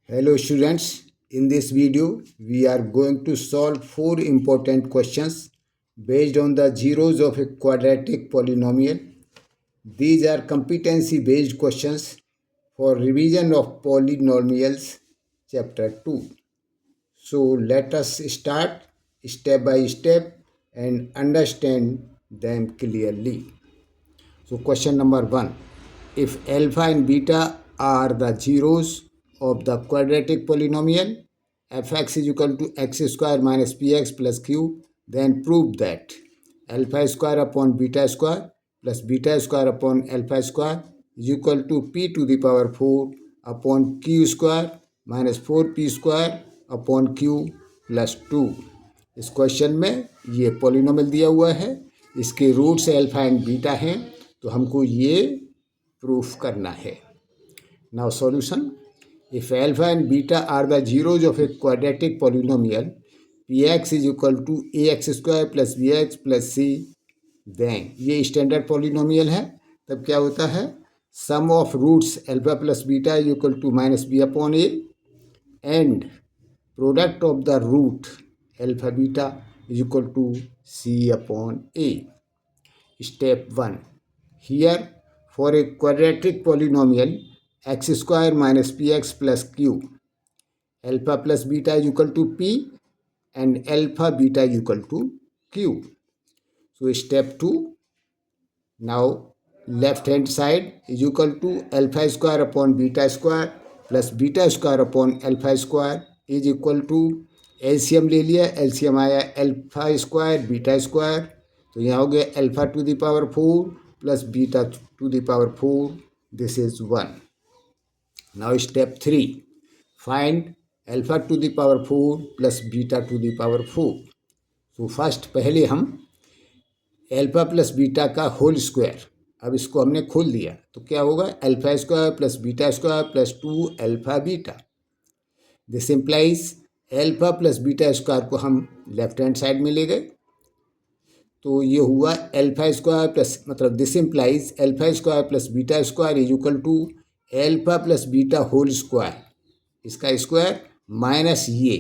Hello students, in this video we are going to solve 4 important questions based on the zeros of a quadratic polynomial. These are competency based questions for revision of polynomials chapter 2. So let us start step by step and understand them clearly. So question number 1. If alpha and beta are the zeros of the quadratic polynomial fx is equal to x square minus px plus q, then prove that alpha square upon beta square plus beta square upon alpha square is equal to p to the power 4 upon q square minus 4p square upon q plus 2. इस question में ये polynomial दिया हुआ है, इसके roots alpha and beta हैं, तो हमको ये प्रूफ करना है. Now solution. If alpha and beta are the zeros of a quadratic polynomial px is equal to ax square plus bx plus c, then ये स्टैंडर्ड पॉलिनोमियल है. तब क्या होता है, sum of roots alpha plus beta is equal to minus b upon a and product of the root alpha beta is equal to c upon a. Step 1. Here for a quadratic polynomial x square minus px plus q, alpha plus beta is equal to p and alpha beta is equal to q. So step 2. Now left hand side is equal to alpha square upon beta square plus beta square upon alpha square is equal to LCM ले लिया, LCM आया alpha square beta square, तो यहाँ हो गया alpha to the power 4 plus beta to the power 4, this is 1. Now step 3. Find alpha to the power 4 plus beta to the power 4. तो first पहले हम अल्फा प्लस बीटा का whole square, अब इसको हमने खोल दिया तो क्या होगा, alpha square plus beta square plus 2 alpha beta. This implies alpha plus beta square को हम लेफ्ट हैंड साइड में ले गए, तो ये हुआ अल्फा स्क्वायर प्लस, मतलब this implies alpha square plus beta square is equal to alpha plus beta whole square, इसका स्क्वायर माइनस ये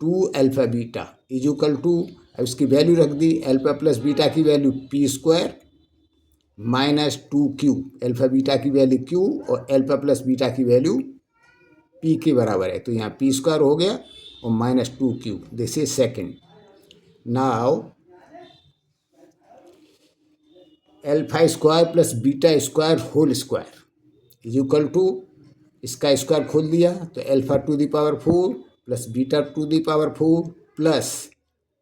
2 alpha beta is equal to, अब इसकी वैल्यू रख दी, अल्फा प्लस बीटा की value P square minus 2q, alpha beta की value q और alpha plus beta की वैल्यू p के बराबर है, तो यहाँ पी स्क्वायर हो गया और minus 2q. This is second. Now alpha square plus beta square whole square is equal to, इसका स्क्वायर खोल दिया तो alpha to the power 4 plus beta to the power 4 plus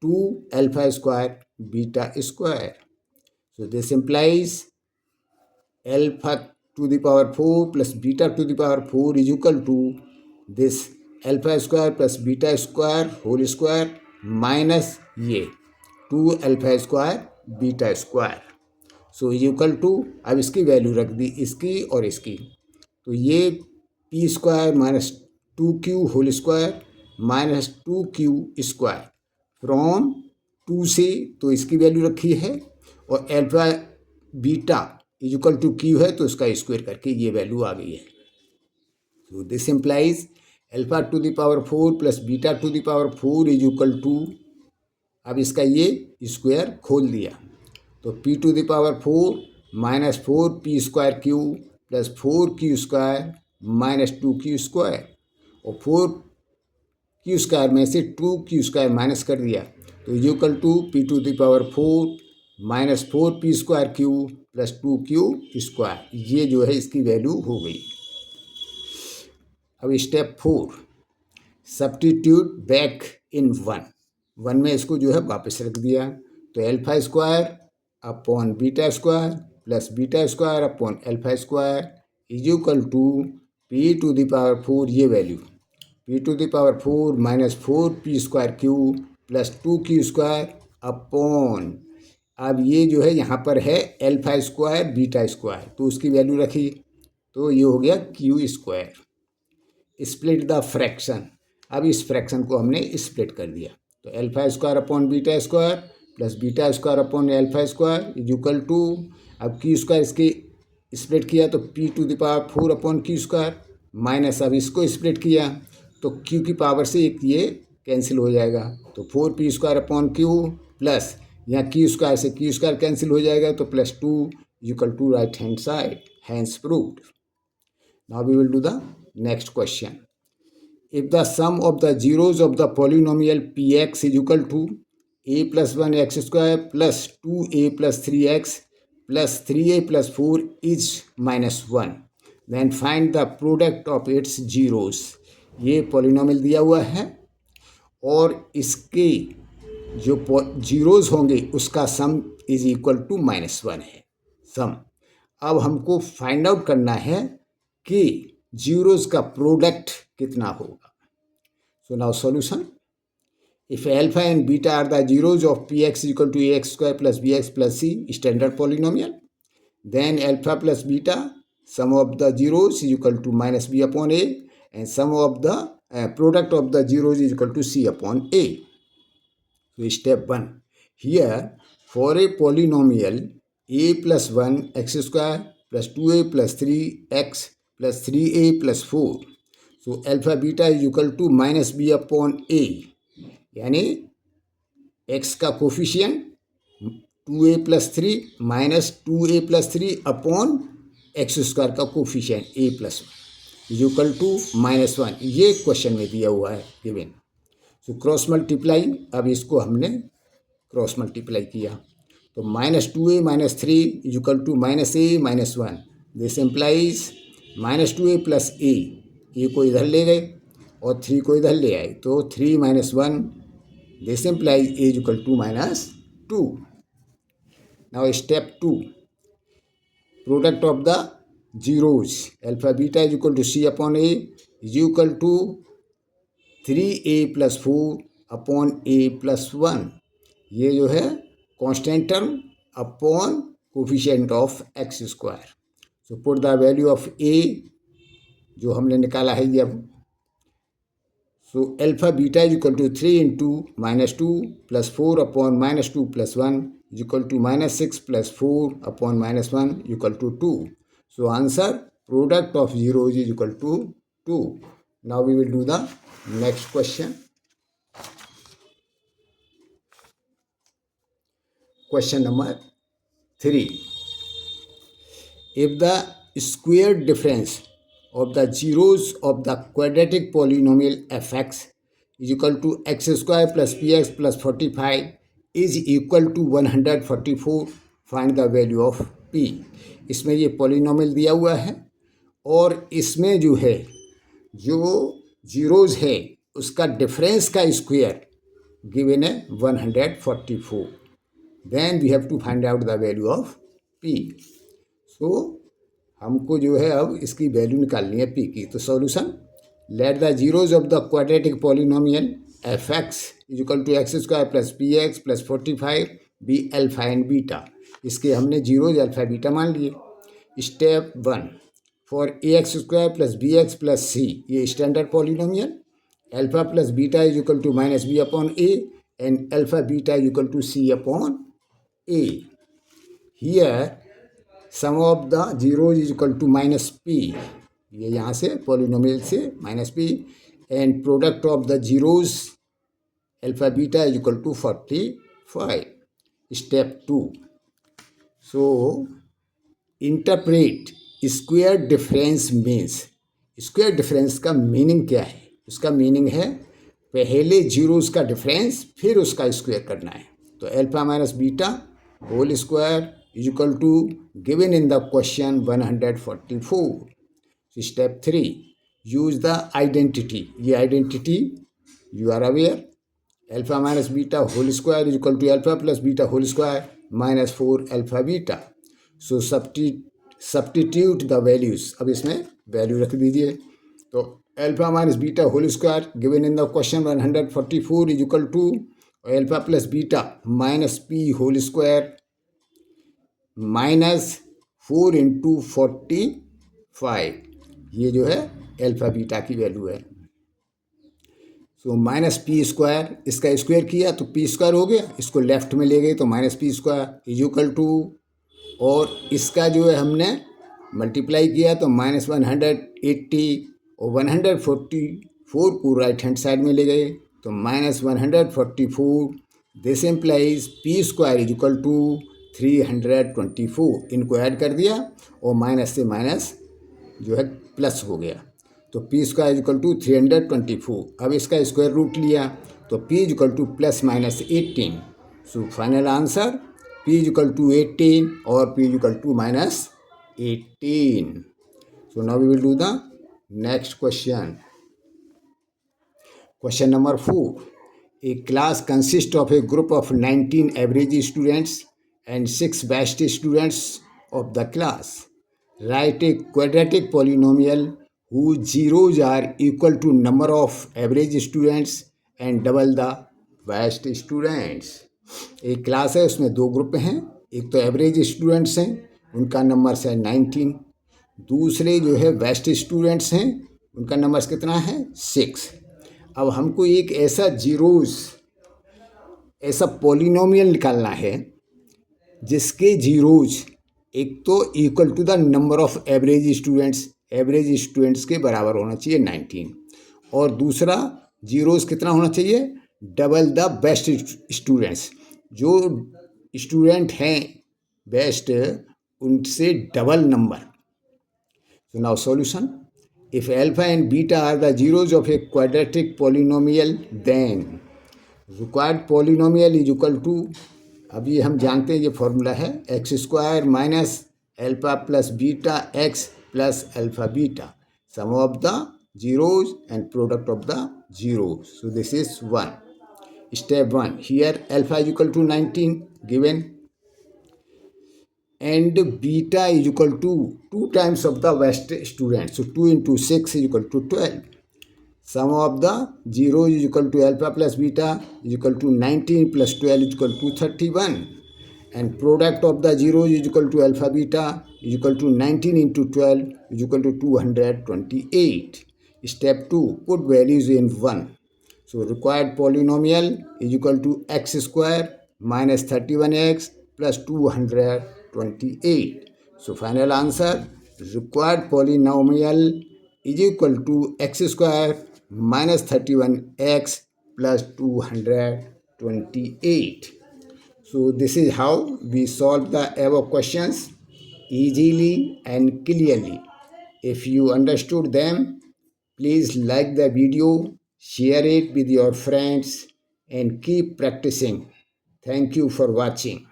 2 alpha square beta square. So this implies alpha to the power 4 plus beta to the power 4 is equal to this alpha square plus beta square whole square minus ये 2 alpha square beta square. So is equal to, अब इसकी value रख दी, इसकी और इसकी, तो ये P square minus 2q whole square minus 2q square from 2 से, तो इसकी वैल्यू रखी है और alpha beta is equal to q है तो इसका स्क्वायर करके ये वैल्यू आ गई है. So this implies alpha to the power 4 plus beta to the power 4 is equal to, अब इसका ये स्क्वायर खोल दिया तो p to the power 4 minus 4p square q plus 4q square minus 2q square, और 4q स्क्वायर में से 2q square minus कर दिया तो is equal to p to the power 4 minus 4p square q plus 2q square, ये जो है इसकी वैल्यू हो गई. अब स्टेप 4. सब्स्टिट्यूट बैक इन 1 में इसको जो है वापस रख दिया, तो alpha square upon beta square plus beta square upon alpha square is equal to P to the power 4, ये value P to the power 4 minus 4p square q plus 2q square upon, अब ये जो है यहाँ पर है alpha square beta square, तो उसकी वैल्यू रखी तो ये हो गया q square. Split the fraction, अब इस फ्रैक्शन को हमने स्प्लिट कर दिया, तो alpha square upon beta square plus beta square upon alpha square is equal to, अब q स्क्वायर इसके स्प्लिट किया तो p to the power 4 upon q square minus, अब इसको स्प्लिट किया तो क्यू की पावर से एक ये कैंसिल हो जाएगा, तो 4p² अपॉन क्यू प्लस यहाँ क्यू² से क्यू² कैंसिल हो जाएगा, तो +2 equal to right hand side, hence proved. Now we will do the next question. If the sum of the zeros of the polynomial px is equal to a plus 1 x square plus 2a plus 3x plus 3a plus 4 is minus 1, then find the product of its zeros। ये polynomial दिया हुआ है और इसके जो zeros होंगे उसका सम is equal to -1 है सम। अब हमको फाइंड आउट करना है कि जीरोज का प्रोडक्ट कितना होगा। So now solution. If alpha and beta are the zeros of px equal to ax square plus bx plus c standard polynomial, then alpha plus beta sum of the zeros is equal to -b upon a, and sum of the product of the zeros is equal to c upon a. So step 1. Here for a polynomial a plus 1 x square plus 2a plus 3x plus 3a plus 4, so alpha beta is equal to -b upon a, यानी x का coefficient 2a plus 3 minus 2a plus 3 upon x² का coefficient a plus 1 is equal to -1। ये question में दिया हुआ है given. So cross multiply, अब इसको हमने क्रॉस मल्टीप्लाई किया तो -2a minus 3 is equal to -a minus 1, this implies -2a plus a, a को इधर ले गए और 3 को इधर ले आए, तो 3 - 1, this implies a is equal to -2। Now step 2, product of the zeros alpha beta is equal to c upon a is equal to 3a plus 4 upon a plus 1। ये जो है constant term upon coefficient of x square. So put the value of a जो हमने निकाला है ये अब। So alpha beta is equal to 3 into -2 plus 4 upon -2 plus 1 is equal to -6 plus 4 upon -1 equal to 2। So answer product of zeros is equal to 2। Now we will do the next question. Question number 3. If the square difference of the zeros of the quadratic polynomial fx is equal to x square plus px plus 45 is equal to 144, find the value of p। इसमें ये polynomial दिया हुआ है और इसमें जो है जो जीरोज है उसका डिफरेंस का स्क्वायर गिवन है 144, then we have to find out the value of p। so हमको जो है अब इसकी वैल्यू निकालनी है p की। तो solution, let the zeros of the quadratic polynomial fx is equal to x square plus px plus 45 be alpha and beta. इसके हमने जीरोज अल्फा बीटा मान लिए। Step 1, for ax square plus bx plus c, ये standard polynomial, alpha plus beta is equal to -b upon a and alpha beta is equal to c upon a। Here sum of the zeros is equal to -p, ये यहाँ से polynomial से -p, and product of the zeros alpha beta is equal to 45। Step 2, so interpret square difference means। Square difference का meaning क्या है? उसका meaning है पहले जीरोस का डिफरेंस फिर उसका स्क्वायर करना है। तो alpha minus beta whole square is equal to given in the question 144। Step 3, use the identity. ये identity you are aware, alpha minus beta whole square is equal to alpha plus beta whole square -4 alpha beta. So substitute the values. अब इसमें value रख दीजिए। तो alpha minus beta whole square given in the question 144 is equal to alpha plus beta -p whole square -4 into 45, ये जो है alpha beta की value है। सो -p स्क्वायर, इसका स्क्वायर किया तो p स्क्वायर हो गया, इसको लेफ्ट में ले गए तो -p square is equal to, और इसका जो है हमने मल्टीप्लाई किया तो -180 और 4 को राइट हैंड साइड में ले गए तो -144, this implies p square is equal to 324। इनको ऐड कर दिया और माइनस से माइनस जो है प्लस हो गया, तो पी स्क्वायर इक्वल टू 324। अब इसका स्क्वायर रूट लिया तो p equal to plus minus 18। So final answer p equal to 18 और p equal to minus 18। So now we will do the next question. Question number 4. A class consists of a group of 19 average students and 6 best students of the class. Write a quadratic polynomial whose zeros are equal to number of average students and double the best students. एक class है, उसमें दो group हैं. एक तो average students हैं, उनका numbers है 19. दूसरे जो है बेस्ट स्टूडेंट्स हैं, उनका नंबर्स कितना है 6. अब हमको एक ऐसा जीरोस, ऐसा पॉलिनोमियल निकालना है जिसके जीरोज एक तो equal to the number of average students के बराबर होना चाहिए 19, और दूसरा जीरोस कितना होना चाहिए, डबल द बेस्ट स्टूडेंट्स. जो स्टूडेंट हैं बेस्ट, उनसे double number. So now solution. If alpha and beta are the zeros of a quadratic polynomial, then required polynomial is equal to, अभी हम जानते हैं ये फॉर्मूला है x square minus alpha plus beta x plus alpha beta, sum of the zeros and product of the zeros. So this is 1. Step 1. Here alpha is equal to 19 given, and beta is equal to 2 times of the best student. So 2 into 6 is equal to 12. Sum of the zeros is equal to alpha plus beta is equal to 19 plus 12 is equal to 31. And product of the zeros is equal to alpha beta is equal to 19 into 12 is equal to 228. Step 2. Put values in 1. So required polynomial is equal to x square minus 31x plus 228. So final answer, required polynomial is equal to x square minus 31x plus 228. So this is how we solve the above questions easily and clearly. If you understood them, please like the video, share it with your friends, and keep practicing. Thank you for watching.